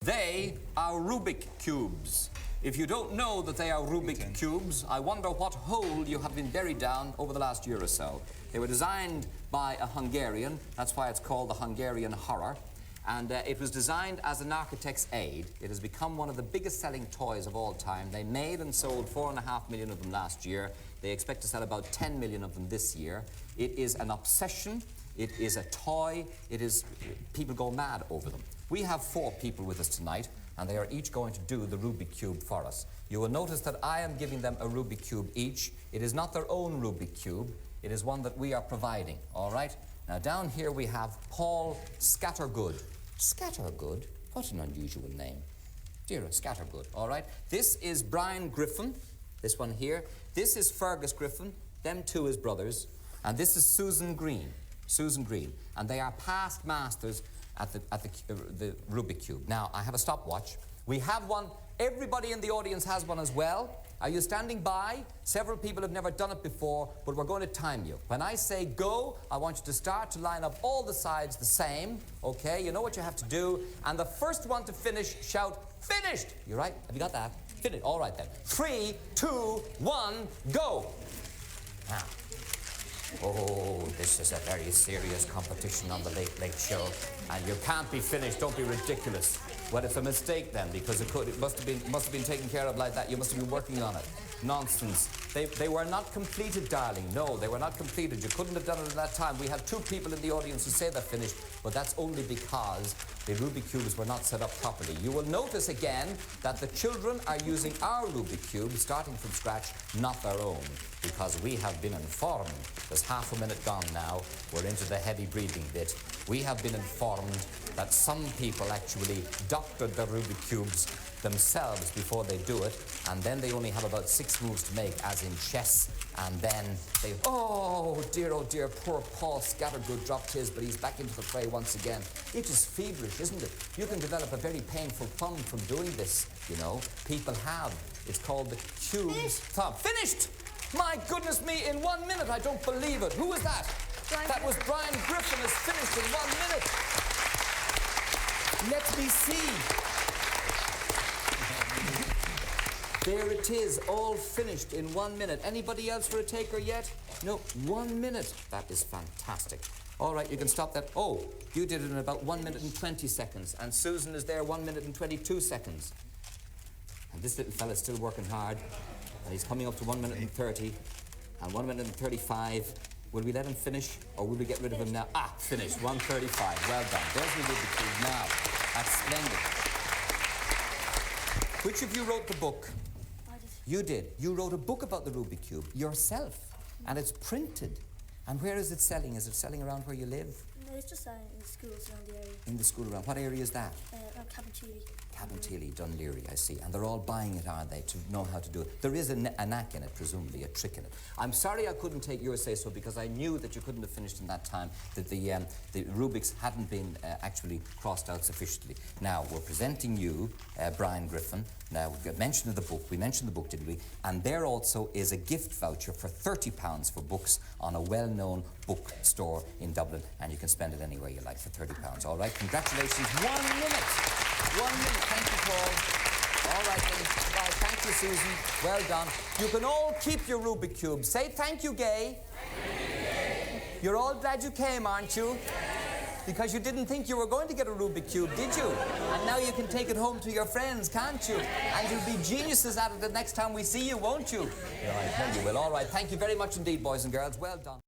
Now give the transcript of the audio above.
They are Rubik cubes. If you don't know that they are Rubik cubes, I wonder what hole you have been buried down over the last year or so. They were designed by a Hungarian. That's why it's called the Hungarian horror. And it was designed as an architect's aid. It has become one of the biggest selling toys of all time. They made and sold 4.5 million of them last year. They expect to sell about 10 million of them this year. It is an obsession. It is a toy. It is, people go mad over them. We have 4 people with us tonight, and they are each going to do the Rubik Cube for us. You will notice that I am giving them a Rubik Cube each. It is not their own Rubik Cube. It is one that we are providing, all right? Now, down here we have Paul Scattergood. Scattergood? What an unusual name. Dear Scattergood, all right? This is Brian Griffin, this one here. This is Fergus Griffin. Them two is brothers. And this is Susan Green. Susan Green. And they are past masters at the Rubik Cube. Now, I have a stopwatch. We have one. Everybody in the audience has one as well. Are you standing by? Several people have never done it before, but we're going to time you. When I say go, I want you to start to line up all the sides the same, okay? You know what you have to do. And the first one to finish, shout, finished! You right? Have you got that? Finished. All right then. 3, 2, 1, go! Now. Oh, this is a very serious competition on the Late Late Show. And you can't be finished. Don't be ridiculous. Well, it's a mistake then, because it must have been taken care of like that. You must have been working on it. Nonsense. They were not completed, darling. No, they were not completed. You couldn't have done it at that time. We have 2 people in the audience who say they're finished, but that's only because the Rubik Cubes were not set up properly. You will notice again that the children are using our Rubik Cube, starting from scratch, not their own, because we have been informed. There's half a minute gone now. We're into the heavy breathing bit. We have been informed that some people actually doctored the Rubik Cubes themselves before they do it, and then they only have about 6 moves to make, as in chess, and then they, oh dear, poor Paul Scattergood dropped his, but he's back into the fray once again. It is feverish, isn't it? You can develop a very painful thumb from doing this, you know. People have. It's called the cube's thumb. Finished! My goodness me, in 1 minute, I don't believe it. Who was that? That was Brian Griffin, is finished in 1 minute. Let me see. There it is, all finished in 1 minute. Anybody else for a taker yet? No, 1 minute. That is fantastic. All right, you can stop that. Oh, you did it in about 1 minute and 20 seconds. And Susan is there 1 minute and 22 seconds. And this little fella's still working hard. And he's coming up to 1 minute and 30. And 1 minute and 35. Will we let him finish, or will we get rid of him now? Ah, finished, 1:35. Well done. There's the Rubik Cube now. That's splendid. Which of you wrote the book? I did. You did. You wrote a book about the Rubik Cube yourself, and it's printed. And where is it selling? Is it selling around where you live? No, it's just in the schools around the area. In the school around. What area is that? Around Cabinteely. Cabinteely, Dunleary, I see. And they're all buying it, aren't they, to know how to do it? There is a knack in it, presumably, a trick in it. I'm sorry I couldn't take your say-so, because I knew that you couldn't have finished in that time, that the Rubiks hadn't been actually crossed out sufficiently. Now, we're presenting you Brian Griffin. Now, we mentioned the book. We mentioned the book, didn't we? And there also is a gift voucher for £30 for books on a well-known bookstore in Dublin, and you can spend it anywhere you like for £30. All right, congratulations. 1 minute. 1 minute. Thank you, Paul. All right, then. Bye. Thank you, Susan. Well done. You can all keep your Rubik Cube. Say thank you, Gay. Thank you, Gay. You're all glad you came, aren't you? Yes. Because you didn't think you were going to get a Rubik Cube, did you? And now you can take it home to your friends, can't you? And you'll be geniuses at it the next time we see you, won't you? Yeah, I tell you will. All right. Thank you very much indeed, boys and girls. Well done.